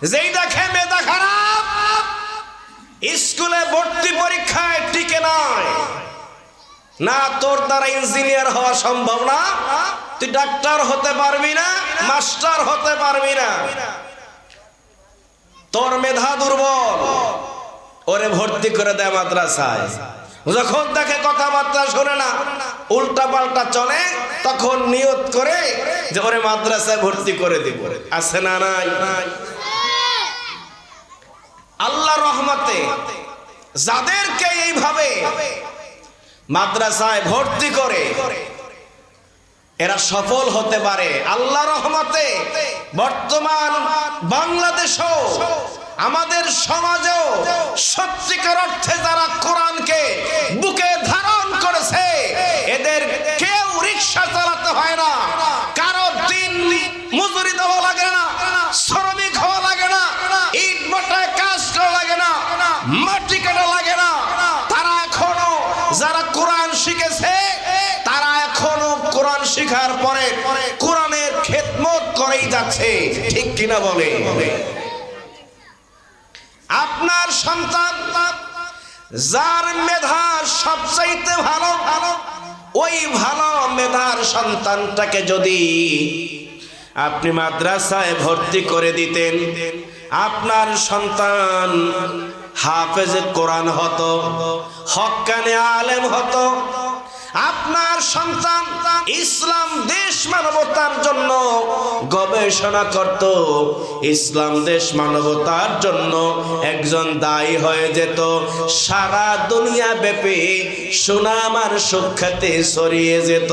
যেই দেখে মেধা খারাপ স্কুলে ভর্তি পরীক্ষায় টিকে নয় না, তোর দ্বারা ইঞ্জিনিয়ার হওয়া সম্ভব না, তুই ডাক্তার হতে পারবি না, মাস্টার হতে পারবি না, তোর মেধা দুর্বল, ওরে ভর্তি করে দেয় মাদ্রাসায়। যখন দেখে কথাবার্তা শোনে না, উল্টা পাল্টা চলে, তখন নিয়ত করে যে ওরে মাদ্রাসায় ভর্তি করে দিব। আছে না নাই? আল্লাহ রহমতে যাদেরকে এইভাবে মাদ্রাসায় ভর্তি করে এরা সফল হতে পারে, আল্লাহ রহমতে বর্তমান বাংলাদেশেও আমাদের সমাজেও সত্যিকার অর্থে যারা কোরআনকে বুকে ধারণ করেছে এদের কেউ রিক্সা চালাতে হয় না, কারো দিন মজুরি দেওয়া লাগে না, শ্রমিক হওয়া লাগে না, ইট ভাটায় কাজ করা লাগে না, মাটি কাটা লাগে না। তারা এখনো যারা কোরআন শিখেছে তারা এখনো কোরআন শিখার পরে কোরআনের খেদমত করেই যাচ্ছে। ঠিক কিনা বলে? আপনার সন্তান যার মেধা সবচাইতে ভালো, ওই ভালো মেধার সন্তানটাকে যদি আপনি মাদ্রাসায় ভর্তি করে দিতেন, আপনার সন্তান হাফেজে কোরআন হতো, হক্কানে আলেম হতো। আপনার সন্তান ইসলাম দেশ মানবতার জন্য গবেষণা করত, ইসলাম দেশ মানবতার জন্য একজন দায়ী হয়ে যেত, সারা দুনিয়া ব্যাপী সুনাম আর সুখ্যাতি ছড়িয়ে যেত।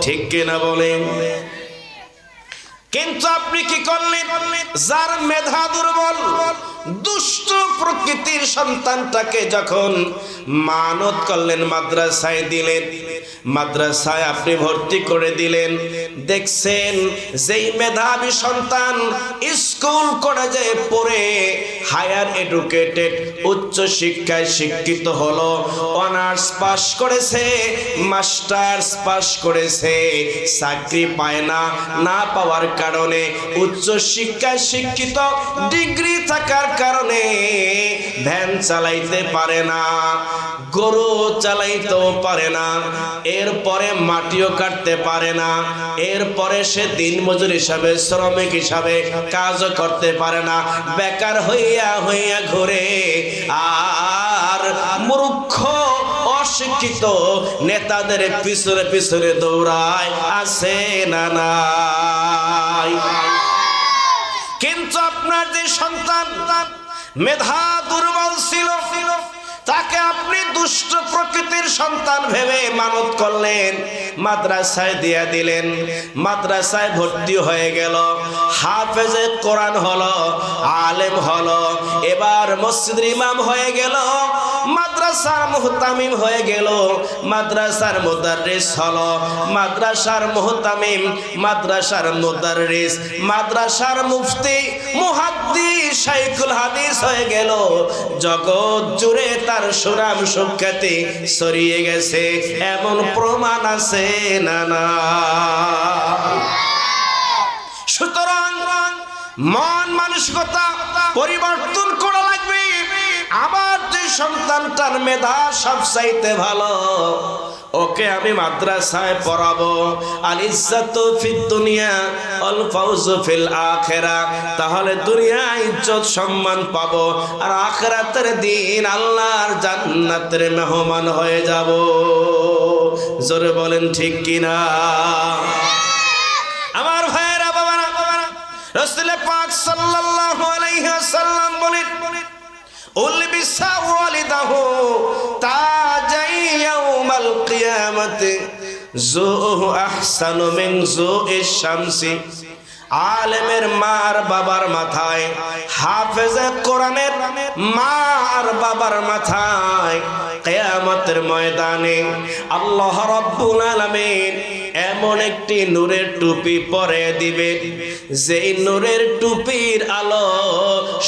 ঠিক কিনা বলেন? কিন্তু আপনি কি করলেন? যার মেধা দুর্বল, দুষ্ট প্রকৃতির সন্তানটাকে যখন মানত করলেন, মাদ্রাসায় দিলেন, মাদ্রাসায় আপনি ভর্তি করে দিলেন, দেখছেন যেই মেধাবী সন্তান স্কুল কলেজে পড়ে হায়ার এডুকেটেড উচ্চ শিক্ষায় শিক্ষিত হলো, অনার্স পাস করেছে, মাস্টার্স পাস করেছে, চাকরি পায় না, না পাওয়ার কারণে উচ্চ শিক্ষায় শিক্ষিত ডিগ্রি থাকার কারণে ভ্যান চালাইতে পারে না, গরু চালাইতেও পারে না, এরপরে মাটিও কাটতে পারে না, এরপরে সে দিনমজুর হিসাবে শ্রমিক হিসাবে কাজও করতে পারে না, বেকার হইয়া হইয়া ঘুরে আর মূর্খ অশিক্ষিত নেতাদের পিছনে পিছনে দৌড়ায়। আছে না নাই? কিন্তু আপনার যে সন্তান মেধা দুর্বল ছিল, তাকে আপনি দুষ্ট প্রকৃতির সন্তান ভেবে মানত করলেন, মাদ্রাসায় দিয়া দিলেন, মাদ্রাসায় ভর্তি হয়ে গেল, হাফেজে কোরআন হলো, আলেম হলো, এবার মসজিদের ইমাম হয়ে গেল, মাদ্রাসার মুহতামিম হয়ে গেল, মাদ্রাসার মুদাররিস হলো, মাদ্রাসার মুহতামিম, মাদ্রাসার মুদাররিস, মাদ্রাসার মুফতি, মুহাদ্দিস, শাইখুল হাদিস হয়ে গেল। জগৎ জুড়ে তার সুনাম সুখ্যাতি ছড়িয়ে গেছে, এমন প্রমাণ আছে না না? সুতরাং মন মানসিকতা পরিবর্তন করা লাগবে। আমার যে সন্তানটার মেধা সবচাইতে ভালো, ওকে আমি মাদ্রাসায় পড়াবো, আল ইজ্জাতু ফিদ দুনিয়া ওয়াল ফাউজু ফিল আখিরা, তাহলে দুনিয়ায় ইজ্জত সম্মান পাবো, আর আখিরাতের দিন আল্লাহর জান্নাতের মেহমান হয়ে যাব। জোরে বলেন ঠিক কিনা? আমার ভাইয়েরা, বাবারা, রাসূল পাক সাল্লাল্লাহু আলাইহি ওয়াসাল্লাম বলেন, উলবিসা ওয়ালিদাহু তাজাই ইয়াউমাল কিয়ামাতি যুহু আহসানু মিন যুইশ শামসি। আলেমের মার বাবার মাথায়, হাফেজে কোরআনের মার বাবার মাথায় কিয়ামতের ময়দানে আল্লাহ রাব্বুল আলামিন এমন একটি নূরের টুপি পরিয়ে দিবেন, যেই নূরের টুপির আলো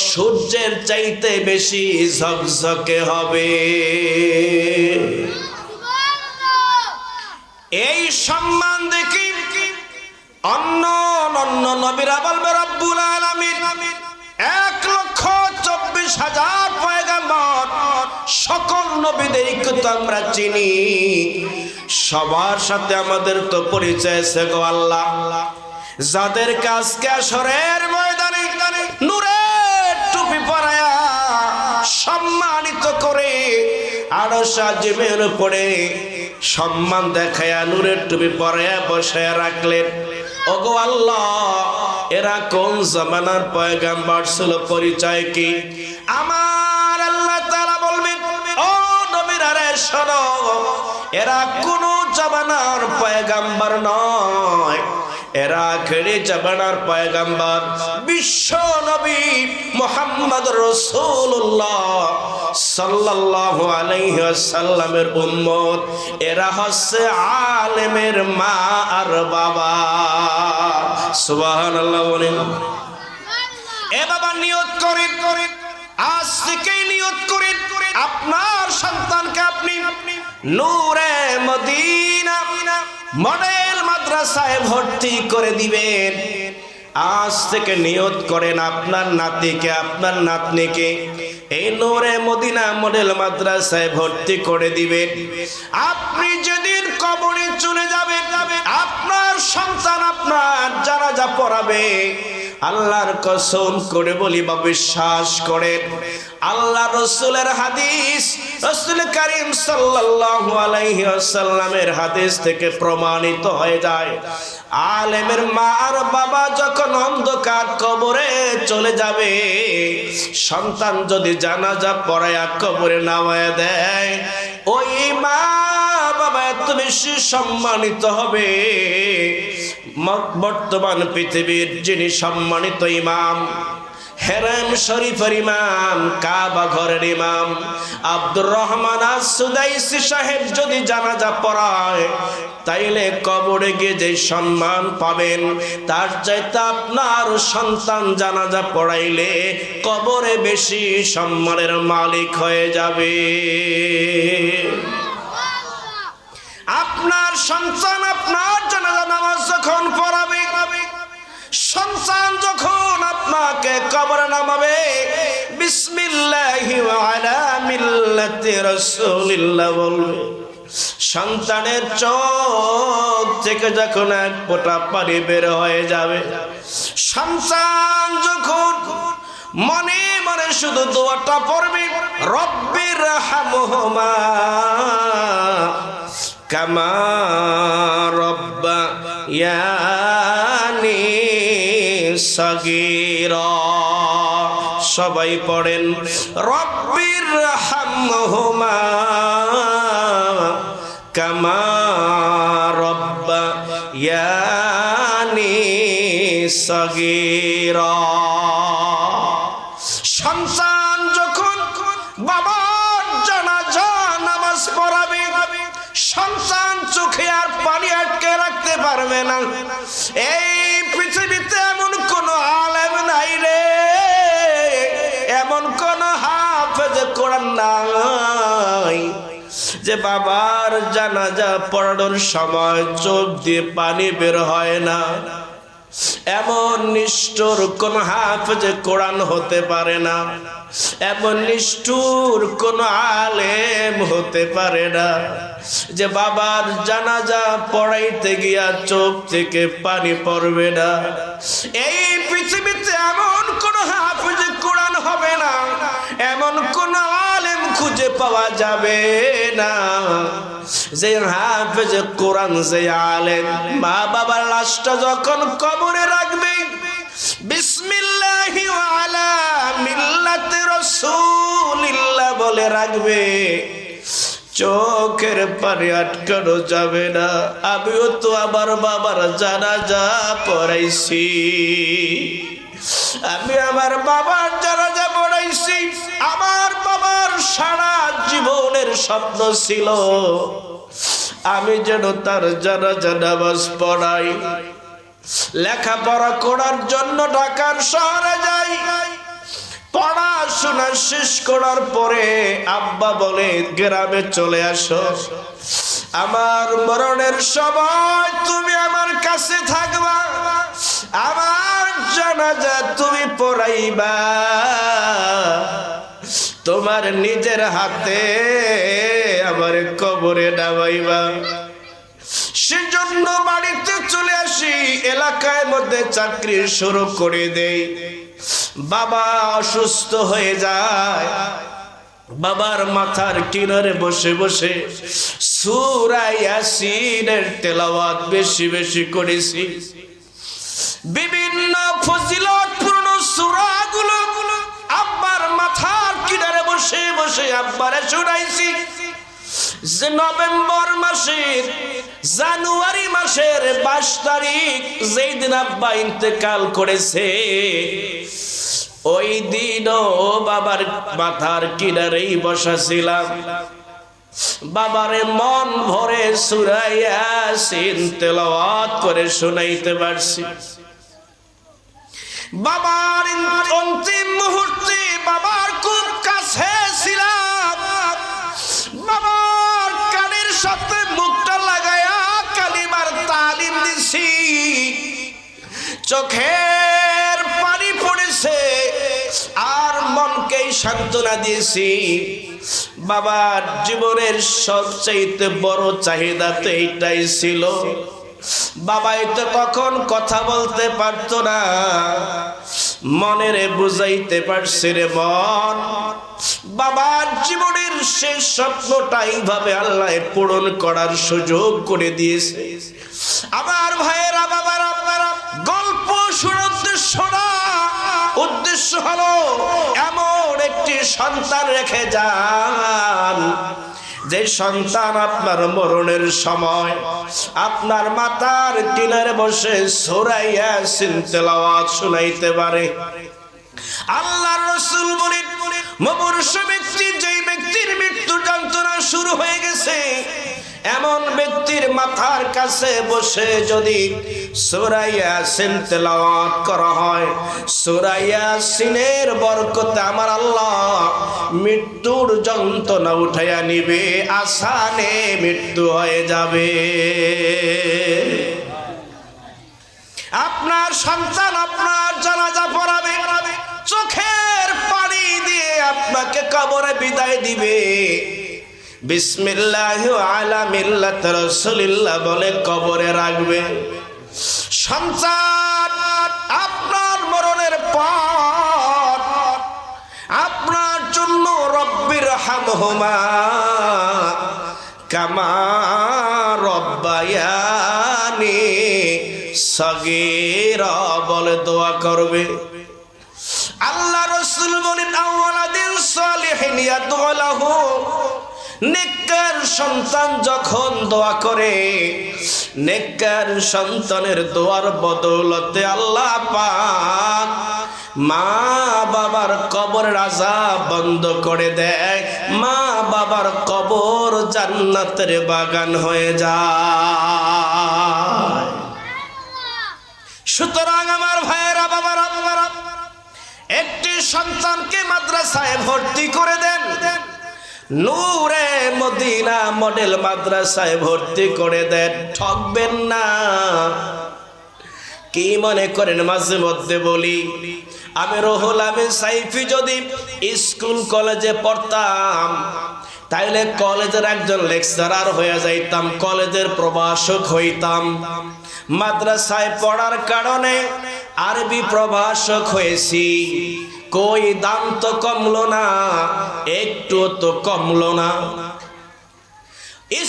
সূর্যের চাইতে বেশি ঝকঝকে হবে। এই সম্মান দেখি অন্য অন্য নবীরা বলবে রব্বুল আলামিন 1,24,000 পয়গম্বর, সকল নবীদেরকে তো আমরা চিনি, সবার সাথে আমাদের তো পরিচয় আছে গো আল্লাহ। যাদের কাজকে আসরের ময়দানে নূরের টুপি পরায়া সম্মানিত করে আরশ আজিমের উপরে সম্মান দেখায়া নূরের টুপি পরায়া বসায়া রাখলেন। ওগো আল্লাহ, এরা কোন জামানার পয়গম্বর ছিল, পরিচয় কি? আমার আল্লাহ তাআলা বলবেন, ও নবীরা রে শোনো, এরা কোন জামানার পয়গম্বর নয়, এরা আখেরি জামানার পয়গম্বর বিশ্ব নবী মুহাম্মদ রাসূলুল্লাহ সাল্লাল্লাহু আলাইহি ওয়াসাল্লামের উম্মত। এরা হচ্ছে আলেমের মা আর বাবা। সুবহানাল্লাহ বলেন। এ বাবা নিয়ত করেন, আজ থেকেই নিয়ত করেন আপনার সন্তানকে আপনি নূরে মদিনা মডেল মাদ্রাসায় ভর্তি করে দিবেন। আজ থেকে নিয়ত করেন আপনার নাতিকে, আপনার নাতনিকে এই নূরে মদিনা মডেল মাদ্রাসায় ভর্তি করে দিবেন। আপনি যেদিন কবরে চলে যাবেন, আপনার সন্তান আপনার জানাজা পড়াবে। আল্লাহর কসম করে বলি বা বিশ্বাস করেন, আল্লাহ রসুলের হাদিস, রসুল করিম সাল্লাল্লাহু আলাইহি ওয়াসাল্লামের হাদিস থেকে প্রমাণিত হয়ে যায়, আলেমের মা আর বাবা যখন অন্ধকার কবরে চলে যাবে, সন্তান যদি জানাজা পড়ায়া কবরে নামায়া দেয়, ওই মা বাবা এত বেশি সম্মানিত হবে। বর্তমান পৃথিবীর যিনি সম্মানিত ইমাম, হেরাম শরীফের ইমাম, কাবা ঘরের ইমাম আব্দুর রহমান আস-সুদাইসি সাহেব যদি জানাজা পড়ায়, তাইলে কবরে গিয়ে যে সম্মান পাবেন, তার চাইতে আপনার সন্তান জানাজা পড়াইলে কবরে বেশি সম্মানের মালিক হয়ে যাবে। আপনার সন্তান আপনার জানাজা নামাজ যখন পড়াবে, সন্তান যখন আপনাকে কবরে নামাবে, বিসমিল্লাহি ওয়া আলা মিল্লাতি রাসূলিল্লাহ বলবে, সন্তানের চোখ থেকে যখন এক ফোঁটা পানি বের হয়ে যাবে, সন্তান যখন মনে মনে শুধু দোয়াটা পড়বে, রব্বির হামহুমা কামা রব্বায়ানি সগীরা, সবাই পড়েন রব্বির হামহুমা কামা রব্বায়ানি সগীরা। সন্তান যখন বাবার জানাজা নামাজ পড়াবে, সন্তান চোখে আর পানি আটকে রাখতে পারবে না। এই পৃথিবীতে এমন কোন আলেম নাই রে, এমন কোন হাফেজ কোরআন নাই যে বাবার জানাজা পড়ানোর সময় চোখ দিয়ে পানি বের হয় না। এমন নিষ্ঠুর কোন হাফেজ কোরআন হতে পারে না, এমন নিষ্ঠুর কোন আলেম হতে পারে না যে বাবার জানাজা পড়াইতে গিয়া চোখ থেকে পানি পড়বে না। এই পৃথিবীতে এমন কোন হাফেজ কোরআন হবে না, এমন কোন আলেম খুঁজে পাওয়া যাবে না যে হাফেজ কোরআন, যে আলেম মা বাবার লাশটা যখন কবরে রাখবে, বিসমিল্লাহি ওয়া আলা মিল্লাতি রাসূলিল্লাহ বলে রাখবে, চোখের পানি আটকানো যাবে না। আমিও তো আমার বাবার জানাজা পড়াইছি, আমি আমার বাবার জানাজা পড়াইছি। আমার বাবার সারা জীবনের স্বপ্ন ছিল আমি যেন তার জানাজা নামাজ পড়াই। লেখাপড়া করার জন্য ঢাকার শহরে যাই, পড়াশোনা শেষ করার পরে আব্বা বলে গ্রামে চলে আসো। আমার মরণের সময় তুমি আমার কাছে থাকবা, আমার জানাজা তুমি পড়াইবা, তোমার নিজের হাতে আমার কবরে নামাইবা। সেজন্য বাড়িতে চলে আসি, এলাকার মধ্যে চাকরি শুরু করে দেই। বাবা অসুস্থ হয়ে যায়, বাবার মাথার কিনারে বসে বসে সূরা ইয়াসিনের তেলাওয়াত বেশি বেশি করেছি। বিভিন্ন ফজিলতপূর্ণ সূরাগুলো আব্বার মাথার কিনারে বসে বসে আব্বারে শোনাইছি। যে নভেম্বর মাসের জানুয়ারি মাসের 22 তারিখ যেই দিন আব্বা ইন্তেকাল করেছে, ওই দিনও বাবার মাথার কিনারেই বসা ছিলাম। বাবারে মন ভরে সূরা ইয়াসিন তেলাওয়াত করে শোনাইতে পারছি। বাবার অন্তিম মুহূর্তে বাবার খুব কাছে ছিলাম, বাবার কানের সাথে মুখটা লাগায়া কালিমার তালিম দিছি। চোখের পানি পড়েছে আর মনকেই সান্ত্বনা দিয়েছি। বাবার জীবনের সবচেয়ে বড় চাহিদা তো এইটাই ছিল। বাবাই তো কখন কথা বলতে পারতো না, মনেরে বুঝাইতে পারছে রে মন। বাবার জীবনের শেষ স্বপ্নটা এইভাবে আল্লাহ পূরণ করার সুযোগ করে দিয়েছে। আমার ভাইয়েরা, বাবারা, গল্প শোনার উদ্দেশ্য না, উদ্দেশ্য হলো এমন একটি সন্তান রেখে যান, যে সন্তান আপনার মরণের সময় আপনার মাথার কিনারে বসে সূরা ইয়াসিন তেলাওয়াত শোনাইতে পারে। আল্লাহর রাসূল বলেন, মুমূর্ষ ব্যক্তি, যেই ব্যক্তির মৃত্যু যন্ত্রণা শুরু হয়ে গেছে, এমন ব্যক্তির মাথার কাছে বসে যদি সূরা ইয়াসিন তেলাওয়াত করা হয়, সূরা ইয়াসিনের বরকতে আমার আল্লাহ মৃত্যুর যন্ত্রণা উঠাইয়া নিবে, আসানে মৃত্যু হয়ে যাবে। আপনার সন্তান আপনার জানাজা পড়াবে, চোখের পানি দিয়ে আপনাকে কবরে বিদায় দিবে। বিসমিল্লাহি আলা মিল্লাত রাসূলিল্লাহ বলে কবরে রাখবে। সন্তান আপনার মরণের পর আপনার জন্য রব্বির হামহুমা কামা রব্বায়ানি সগীরা বলে দোয়া করবে। আল্লাহ রাসূল বলেন, আওয়ালাদিন সালিহিন ইয়াদউ লাহু, নেককার সন্তান যখন দোয়া করে, নেককার সন্তানের দোয়ার বদৌলতে আল্লাহ পাক মা বাবার কবরের আযাব বন্ধ করে দেয়, মা বাবার কবর জান্নাতের বাগান হয়ে যায়। সুতরাং আমার ভাইয়েরা, বাবারা, একটি সন্তানকে মাদ্রাসায় ভর্তি করে দেন, নূরে মদিনা মডেল মাদ্রাসায় ভর্তি করে দেন, ঠকবেন না। কি মনে করেন মাঝে মধ্যে বলি, আমি রুহুল আমিন সাইফি যদি স্কুল কলেজে পড়তাম, তাইলে কলেজের একজন লেকচারার হয়ে যাইতাম, কলেজের প্রভাষক হইতাম। মাদ্রাসায় পড়ার কারণে আরবি প্রভাষক হয়েছি, কই দাম তো কমলো না, একটু তো কমলো না।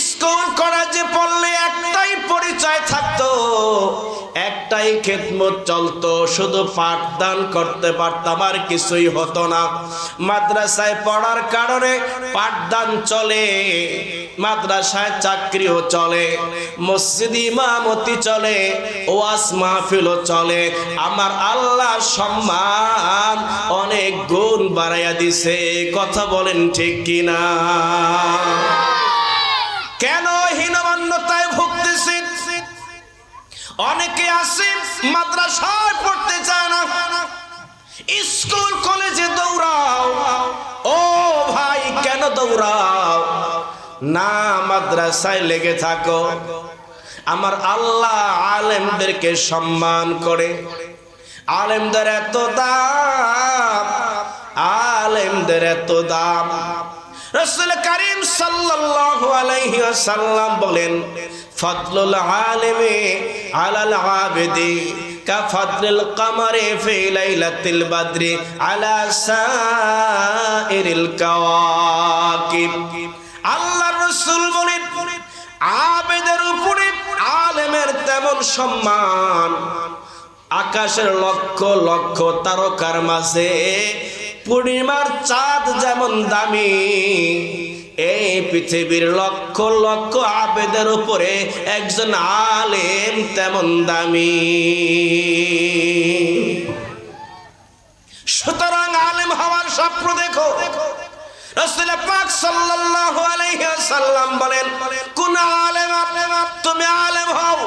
স্কুল কলেজে পড়লে একটাই পরিচয় থাকতো, একটাই খেদমত চলতো, শুধু পাঠদান করতে পারতাম, আর কিছুই হতো না। মাদ্রাসায় পড়ার কারণে পাঠদান চলে, মাদ্রাসায় চাকরিও চলে, মসজিদ ইমামতি চলে, ওয়াজ মাহফিলও চলে। আমার আল্লাহ সম্মান অনেক গুণ বাড়াইয়া দিছে, কথা বলেন ঠিক কিনা? কেন হীনমান্যতায় ভুগতেছি? অনেকে আছে মাদ্রাসায় পড়তে চায় না, স্কুল কলেজে দৌড়াও। ও ভাই, কেন দৌড়াও? না মাদ্রাসায় লেগে থাকো। আমার আল্লাহ আলেমদেরকে সম্মান করে। আলেমদের এত দাম, আলেমদের এত দাম। রাসূল করিম সাল্লাল্লাহু আলাইহি ওয়াসাল্লাম বলেন, ফাদলুল আলিমি আলাল আবিদি কাফাদলিল কমারি ফি লাইলাতিল বদরি আলা সাইরিল কাওয়াকিব। আল্লাহর রাসূল বলেন, আবেদের উপরে আলেমের তেমন সম্মান আকাশের লক্ষ লক্ষ তারকার মাঝে পূর্ণিমার চাঁদ যেমন দামি, এই পৃথিবীর লক্ষ লক্ষ আবেদের উপরে একজন আলেম তেমন দামি। সুতরাং আলেম হওয়ার স্বপ্ন দেখো। রাসূল পাক সাল্লাল্লাহু আলাইহি ওয়াসাল্লাম বলেন, কোন আলেম তুমি আলেম হও,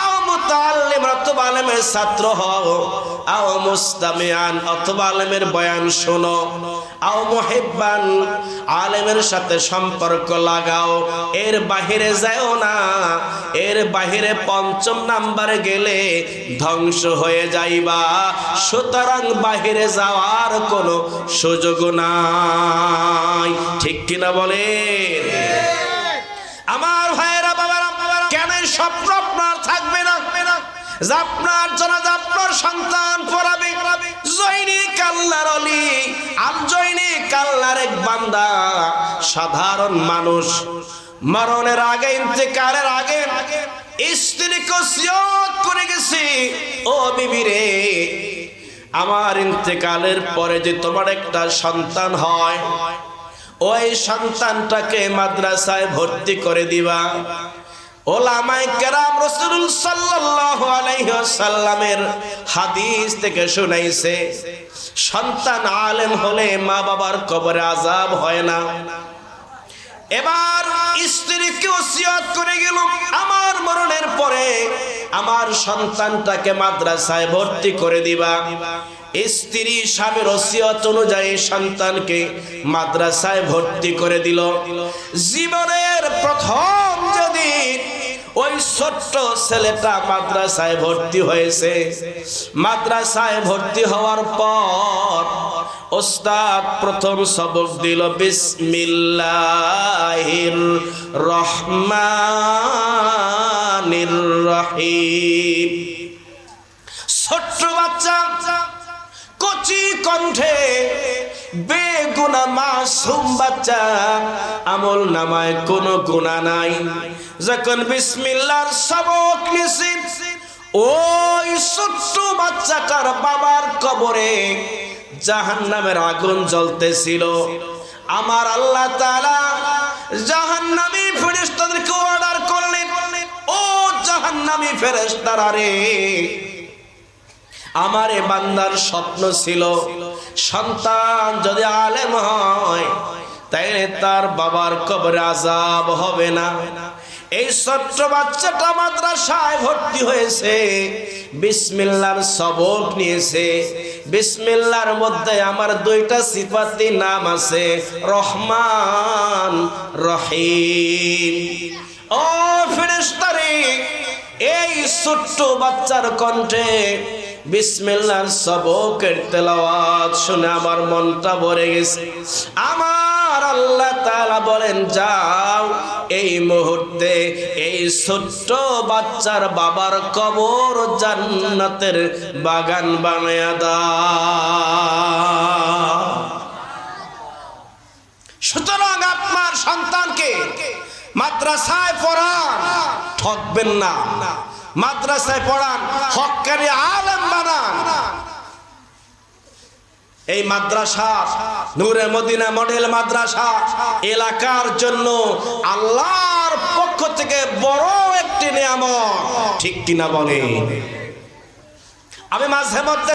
আও মুতাআল্লিম অথবা আলেমের ছাত্র হও, আও মুস্তামিআন অথবা আলেমের বয়ান শোনো, আও মুহিব্বান আলেমের সাথে সম্পর্ক লাগাও, এর বাহিরে যাও না। এর বাহিরে পঞ্চম নাম্বারে গেলে ধ্বংস হয়ে যাইবা। সুতরাং বাহিরে যাওয়ার কোনো সুযোগ নাই। ঠিক কিনা বলেন? আমার ভাইয়েরা বাবারা, কেন স্বপ্ন আপনার থাকবে না যে আপনার জানাজা আপনার সন্তান পড়াবে? জৈনিক আল্লাহর ওলি, জৈনিক আল্লাহর এক বান্দা, সাধারণ মানুষ, মরণের আগে, ইন্তেকালের আগে স্ত্রীকে ওসিয়ত করে গেছে, ও বিবি রে, আমার ইন্তেকালের পরে যে তোমার একটা সন্তান হয়, ওই সন্তানটাকে মাদ্রাসায় ভর্তি করে দিবা। ওলামায়ে কেরাম রাসূল সাল্লাল্লাহু আলাইহি ওয়াসাল্লামের হাদিস থেকে শুনাইছে, সন্তান আলেম হলে মা বাবার কবরে আযাব হয় না। এবার স্ত্রীকে ওসিয়ত করে গেল, আমার মরণের পরে আমার সন্তানটাকে মাদ্রাসায় ভর্তি করে দিবা। স্ত্রী স্বামীর ওসিয়ত অনুযায়ী সন্তানকে মাদ্রাসায় ভর্তি করে দিল। জীবনের প্রথম যদি ওই ছোট্ট ছেলেটা মাদ্রাসায় ভর্তি হয়েছে, মাদ্রাসায় ভর্তি হওয়ার পর ওস্তাদ প্রথম সবক দিল বিসমিল্লাহির রহমানির রহিম। ছোট্ট বাচ্চা কচি কণ্ঠে, বেগুনা মাসুম বাচ্চা, আমল নামায় কোনো গুনাহ নাই। যখন বিসমিল্লাহর সবক নিছি, ওই ছোট্ট বাচ্চাটার বাবার কবরে জাহান্নামের আগুন জ্বলতেছিল। আমার আল্লাহ তাআলা জাহান্নামী ফেরেশতাদেরকে অর্ডার করলেন, ও জাহান্নামী ফেরেশতারা রে, আমার এ বান্দার স্বপ্ন ছিল সন্তান যদি আলেম হয় তাইলে তার বাবার কবরে আযাব হবে না। এই ছোট্ট বাচ্চাটা মাদ্রাসায় ভর্তি হয়েছে, বিসমিল্লাহর সবক নিয়েছে। বিসমিল্লাহর মধ্যে আমার দুইটা সিফাতি নাম আছে, রহমান রহিম। ও ফেরেশতারে, এই ছোট্ট বাচ্চার কণ্ঠে বিসমিল্লাহর সবকের তেলাওয়াত শুনে আমার মনটা ভরে গেছে। আমার আল্লাহ তাআলা বলেন, যাও এই মুহূর্তে এই ছোট্ট বাচ্চার বাবার কবর জান্নাতের বাগান বানায়া দাও। সুতরাং আপনার সন্তানকে মাদ্রাসায় পড়ান, ঠকবেন না। মাদ্রাসায় পড়ান, হক্কানি আলেম বানান। এই মাদ্রাসা নূরে মদিনা মডেল মাদ্রাসা এলাকার জন্য আল্লাহর পক্ষ থেকে বড় একটি নিয়ামত। ঠিক কিনা বলেন? আমি মাঝে মধ্যে